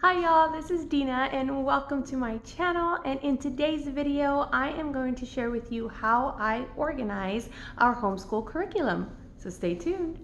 Hi y'all, this is Dina and welcome to my channel, and in today's video I am going to share with you how I organize our homeschool curriculum. So stay tuned.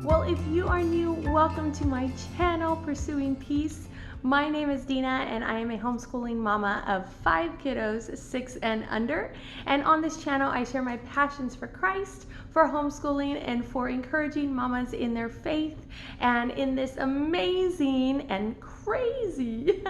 Well, if you are new, welcome to my channel, Pursuing Peace. My name is Dina and I am a homeschooling mama of 5 kiddos, 6 and under. And on this channel, I share my passions for Christ, for homeschooling, and for encouraging mamas in their faith and in this amazing and crazy,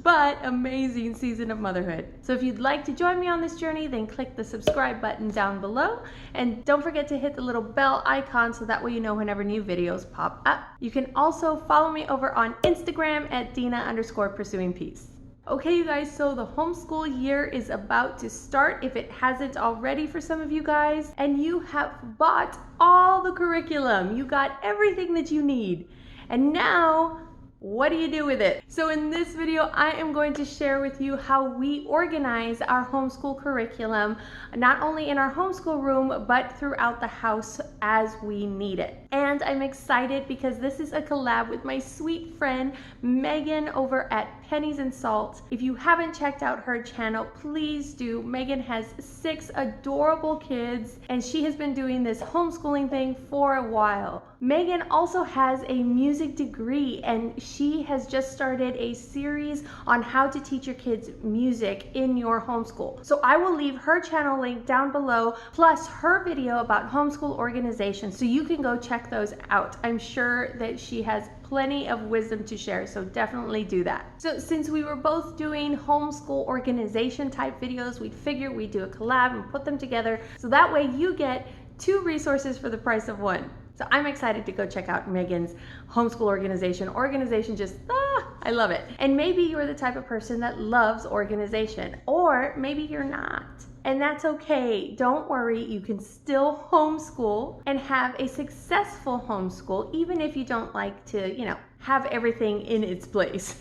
but amazing season of motherhood. So if you'd like to join me on this journey, then click the subscribe button down below. And don't forget to hit the little bell icon so that way you know whenever new videos pop up. You can also follow me over on Instagram at Dina_Pursuing Peace. Okay, you guys, so the homeschool year is about to start, if it hasn't already for some of you guys, and you have bought all the curriculum. You got everything that you need. And now, what do you do with it? So in this video, I am going to share with you how we organize our homeschool curriculum, not only in our homeschool room, but throughout the house as we need it. And I'm excited because this is a collab with my sweet friend, Megan, over at Pennies and Salt. If you haven't checked out her channel, please do. Megan has 6 adorable kids, and she has been doing this homeschooling thing for a while. Megan also has a music degree, and she has just started a series on how to teach your kids music in your homeschool. So I will leave her channel link down below, plus her video about homeschool organization, so you can go check those out. I'm sure that she has plenty of wisdom to share, so definitely do that. So since we were both doing homeschool organization type videos, we figured we'd do a collab and put them together, so that way you get 2 resources for the price of 1. So I'm excited to go check out Megan's homeschool organization. Organization just, I love it. And maybe you're the type of person that loves organization, or maybe you're not. And that's okay. Don't worry, you can still homeschool and have a successful homeschool, even if you don't like to, have everything in its place.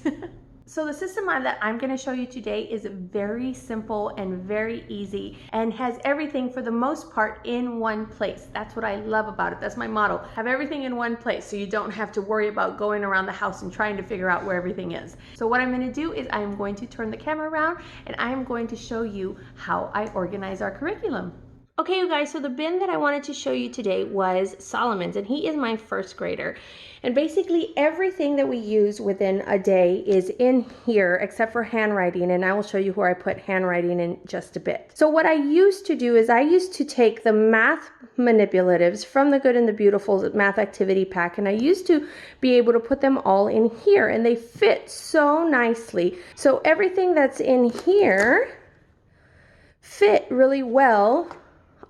So the system that I'm going to show you today is very simple and very easy, and has everything for the most part in one place. That's what I love about it. That's my motto. Have everything in one place so you don't have to worry about going around the house and trying to figure out where everything is. So what I'm going to do is I'm going to turn the camera around and I'm going to show you how I organize our curriculum. Okay, you guys, so the bin that I wanted to show you today was Solomon's, and he is my 1st grader. And basically everything that we use within a day is in here except for handwriting, and I will show you where I put handwriting in just a bit. So what I used to do is I used to take the math manipulatives from the Good and the Beautiful math activity pack, and I used to be able to put them all in here, and they fit so nicely. So everything that's in here fit really well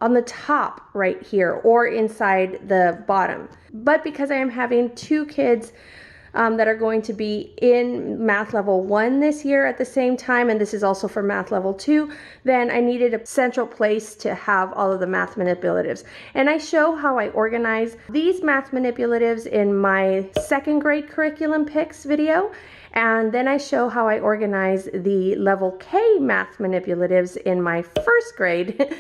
on the top right here or inside the bottom. But because I am having 2 kids that are going to be in math level 1 this year at the same time, and this is also for math level 2, then I needed a central place to have all of the math manipulatives. And I show how I organize these math manipulatives in my 2nd grade curriculum picks video. And then I show how I organize the level K math manipulatives in my 1st grade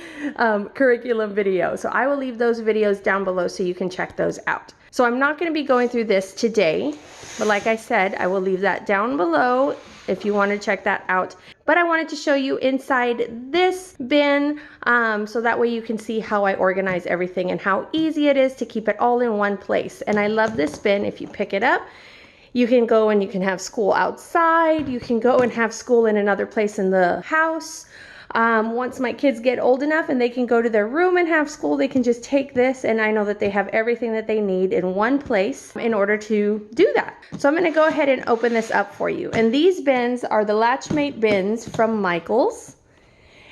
curriculum video. So I will leave those videos down below so you can check those out. So I'm not going to be going through this today, but like I said, I will leave that down below if you want to check that out. But I wanted to show you inside this bin so that way you can see how I organize everything and how easy it is to keep it all in one place. And I love this bin. If you pick it up, you can go and you can have school outside. You can go and have school in another place in the house. Once my kids get old enough and they can go to their room and have school, they can just take this, and I know that they have everything that they need in one place in order to do that. So I'm going to go ahead and open this up for you. And these bins are the Latchmate bins from Michael's,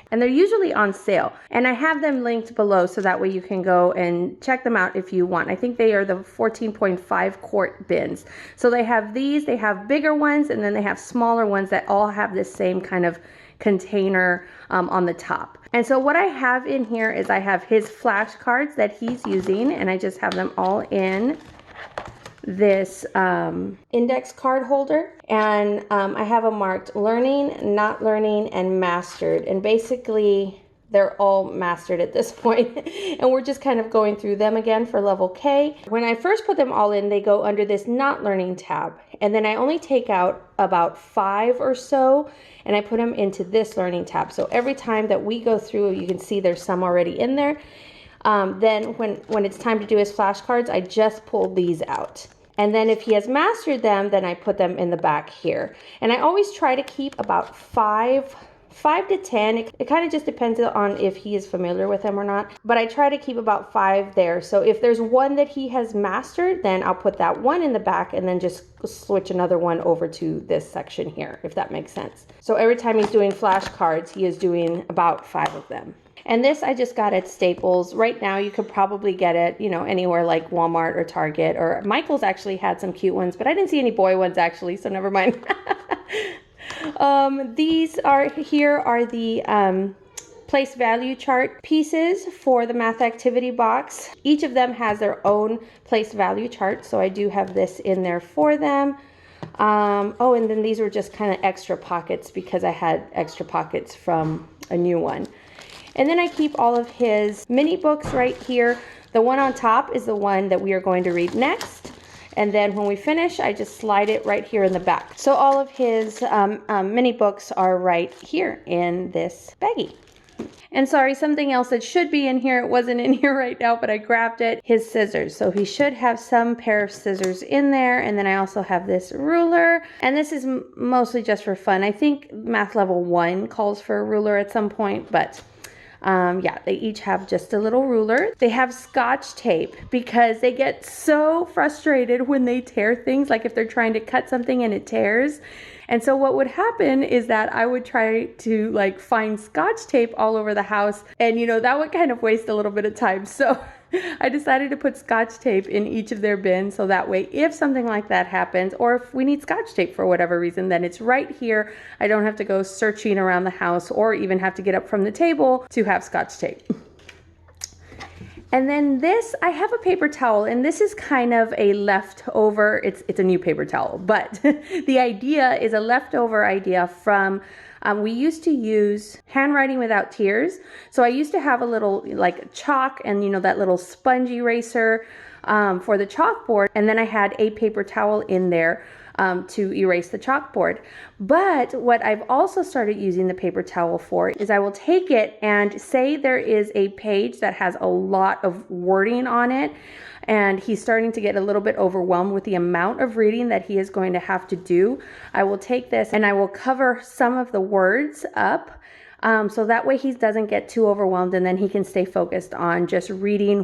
and they're usually on sale. And I have them linked below so that way you can go and check them out if you want. I think they are the 14.5 quart bins. So they have these, they have bigger ones, and then they have smaller ones that all have this same kind of container on the top. And so what I have in here is I have his flashcards that he's using, and I just have them all in this index card holder, and I have them marked learning, not learning, and mastered. And basically they're all mastered at this point. And we're just kind of going through them again for level K. When I first put them all in, they go under this not learning tab. And then I only take out about 5 or so, and I put them into this learning tab. So every time that we go through, you can see there's some already in there. Then when it's time to do his flashcards, I just pull these out. And then if he has mastered them, then I put them in the back here. And I always try to keep about 5 to 10. It kind of just depends on if he is familiar with them or not. But I try to keep about 5 there. So if there's one that he has mastered, then I'll put that one in the back and then just switch another one over to this section here, if that makes sense. So every time he's doing flashcards, he is doing about 5 of them. And this I just got at Staples. Right now you could probably get it, you know, anywhere like Walmart or Target, or Michael's actually had some cute ones, but I didn't see any boy ones actually, so never mind. These are the place value chart pieces for the math activity box. Each of them has their own place value chart, so I do have this in there for them. Oh, and then these were just kind of extra pockets because I had extra pockets from a new one. And then I keep all of his mini books right here. The one on top is the one that we are going to read next. And then when we finish, I just slide it right here in the back. So all of his mini books are right here in this baggie. And sorry, something else that should be in here, it wasn't in here right now, but I grabbed it, his scissors. So he should have some pair of scissors in there. And then I also have this ruler. And this is mostly just for fun. I think math level 1 calls for a ruler at some point, but yeah, they each have just a little ruler. They have Scotch tape because they get so frustrated when they tear things, like if they're trying to cut something and it tears. And so what would happen is that I would try to like find Scotch tape all over the house, and you know, that would kind of waste a little bit of time. So I decided to put Scotch tape in each of their bins, so that way if something like that happens, or if we need Scotch tape for whatever reason, then it's right here. I don't have to go searching around the house or even have to get up from the table to have Scotch tape. And then this, I have a paper towel, and this is kind of a leftover, it's a new paper towel, but the idea is a leftover idea from, we used to use Handwriting Without Tears. So I used to have a little like chalk and, you know, that little sponge eraser for the chalkboard. And then I had a paper towel in there to erase the chalkboard. But what I've also started using the paper towel for is I will take it and say there is a page that has a lot of wording on it, and he's starting to get a little bit overwhelmed with the amount of reading that he is going to have to do. I will take this and I will cover some of the words up so that way he doesn't get too overwhelmed, and then he can stay focused on just reading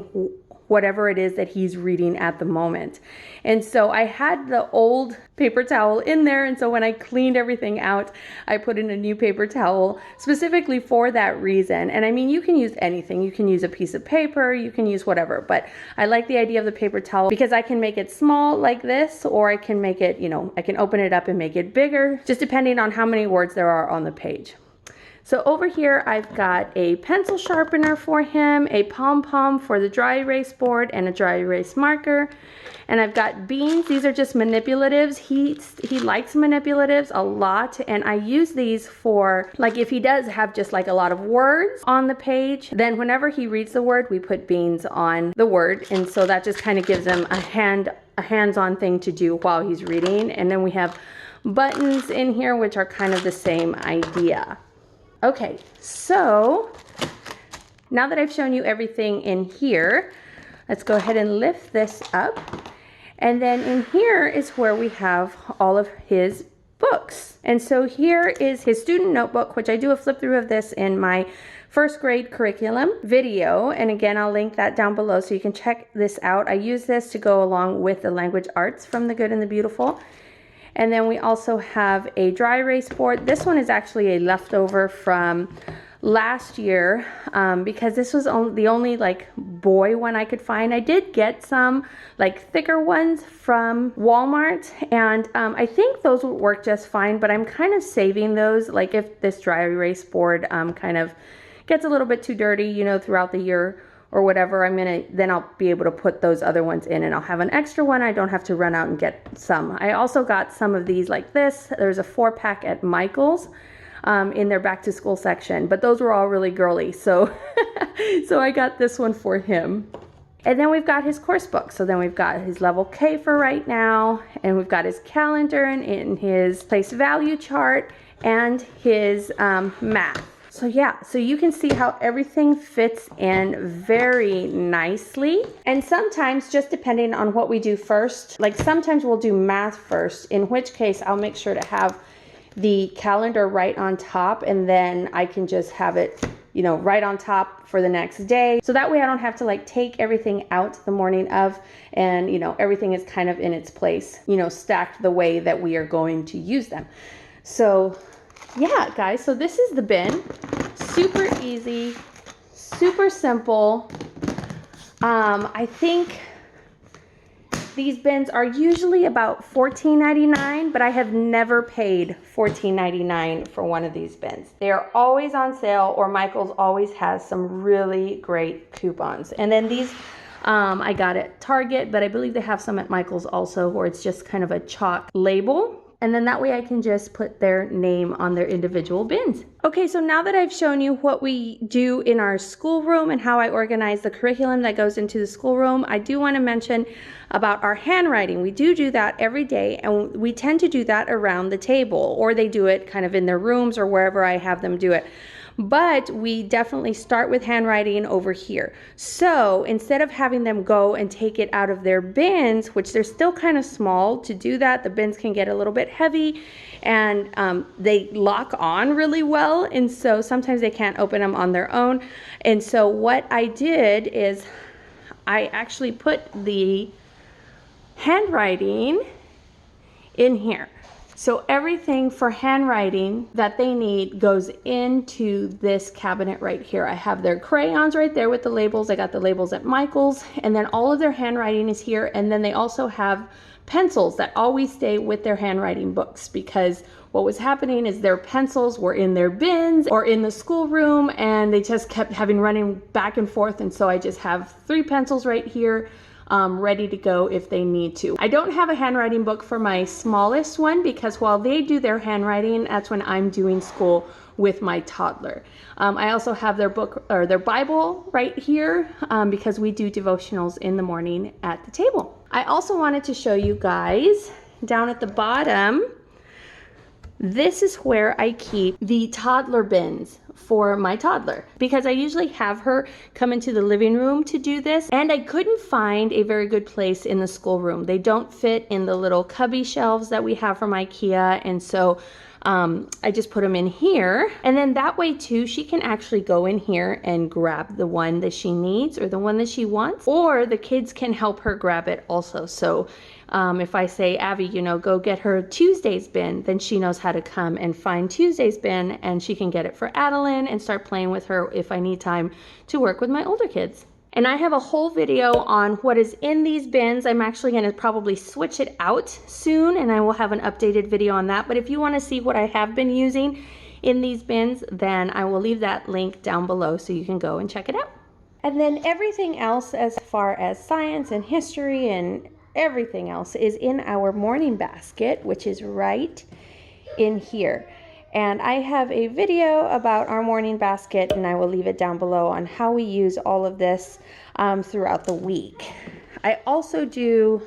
whatever it is that he's reading at the moment. And so I had the old paper towel in there, and so when I cleaned everything out, I put in a new paper towel specifically for that reason. And I mean, you can use anything. You can use a piece of paper, you can use whatever, but I like the idea of the paper towel because I can make it small like this, or I can make it, you know, I can open it up and make it bigger, just depending on how many words there are on the page. So over here, I've got a pencil sharpener for him, a pom-pom for the dry erase board, and a dry erase marker. And I've got beans. These are just manipulatives. He likes manipulatives a lot, and I use these for, like, if he does have just like a lot of words on the page, then whenever he reads the word, we put beans on the word. And so that just kind of gives him a hands-on thing to do while he's reading. And then we have buttons in here, which are kind of the same idea. Okay, so now that I've shown you everything in here, let's go ahead and lift this up. And then in here is where we have all of his books. And so here is his student notebook, which I do a flip through of this in my first grade curriculum video. And again, I'll link that down below so you can check this out. I use this to go along with the language arts from The Good and the Beautiful. And then we also have a dry erase board. This one is actually a leftover from last year because this was the only like boy one I could find. I did get some like thicker ones from Walmart, and I think those would work just fine, but I'm kind of saving those. Like if this dry erase board kind of gets a little bit too dirty, you know, throughout the year or whatever, then I'll be able to put those other ones in, and I'll have an extra one. I don't have to run out and get some. I also got some of these like this. There's a 4-pack at Michael's. in their back to school section, but those were all really girly. So, so I got this one for him. And then we've got his course book. So then we've got his level K for right now, and we've got his calendar and his place value chart and his math. So yeah, so you can see how everything fits in very nicely. And sometimes, just depending on what we do first, like sometimes we'll do math first, in which case I'll make sure to have the calendar right on top, and then I can just have it, you know, right on top for the next day. So that way I don't have to like take everything out the morning of, and you know, everything is kind of in its place, you know, stacked the way that we are going to use them. So yeah, guys, so this is the bin. Super easy, super simple. I think these bins are usually about $14.99, but I have never paid $14.99 for one of these bins. They are always on sale, or Michael's always has some really great coupons. And then these I got at Target, but I believe they have some at Michael's also, where it's just kind of a chalk label. And then that way I can just put their name on their individual bins. Okay, so now that I've shown you what we do in our schoolroom and how I organize the curriculum that goes into the schoolroom, I do want to mention about our handwriting. We do that every day, and we tend to do that around the table, or they do it kind of in their rooms or wherever I have them do it. But we definitely start with handwriting over here. So instead of having them go and take it out of their bins, which they're still kind of small to do that, the bins can get a little bit heavy, and they lock on really well, and so sometimes they can't open them on their own. And so what I did is I actually put the handwriting in here. So everything for handwriting that they need goes into this cabinet right here. I have their crayons right there with the labels. I got the labels at Michael's, and then all of their handwriting is here. And then they also have pencils that always stay with their handwriting books, because what was happening is their pencils were in their bins or in the schoolroom, and they just kept having running back and forth. And so I just have 3 pencils right here, ready to go if they need to. I don't have a handwriting book for my smallest one, because while they do their handwriting, that's when I'm doing school with my toddler. I also have their book, or their Bible right here, because we do devotionals in the morning at the table. I also wanted to show you guys down at the bottom, this is where I keep the toddler bins for my toddler, because I usually have her come into the living room to do this, and I couldn't find a very good place in the schoolroom. They don't fit in the little cubby shelves that we have from IKEA, and so I just put them in here, and then that way too she can actually go in here and grab the one that she needs or the one that she wants, or the kids can help her grab it also. So if I say, Abby, you know, go get her Tuesday's bin, then she knows how to come and find Tuesday's bin, and she can get it for Adeline and start playing with her if I need time to work with my older kids. And I have a whole video on what is in these bins. I'm actually going to probably switch it out soon, and I will have an updated video on that. But if you want to see what I have been using in these bins, then I will leave that link down below so you can go and check it out. And then everything else as far as science and history and everything else is in our morning basket, which is right in here. And I have a video about our morning basket, and I will leave it down below on how we use all of this throughout the week. I also do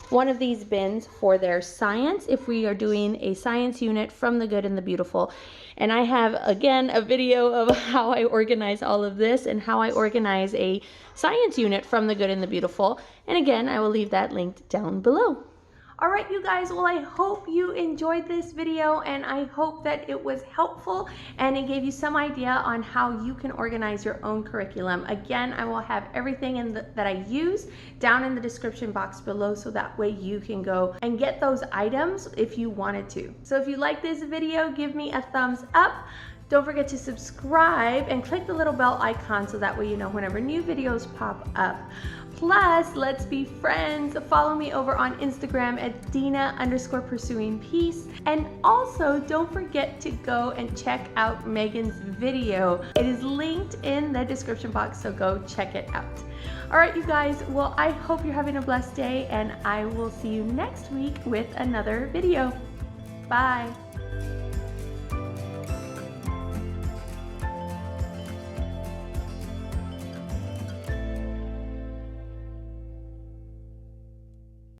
one of these bins for their science, if we are doing a science unit from the good and the beautiful. And I have, again, a video of how I organize all of this and how I organize a science unit from the good and the beautiful. And again, I will leave that linked down below. All right, you guys, well, I hope you enjoyed this video, and I hope that it was helpful and it gave you some idea on how you can organize your own curriculum. Again, I will have everything that I use down in the description box below, so that way you can go and get those items if you wanted to. So if you like this video, give me a thumbs up. Don't forget to subscribe and click the little bell icon so that way you know whenever new videos pop up. Plus, let's be friends. Follow me over on Instagram at Dina_pursuing_peace. And also, don't forget to go and check out Megan's video. It is linked in the description box, so go check it out. All right, you guys, well, I hope you're having a blessed day, and I will see you next week with another video. Bye.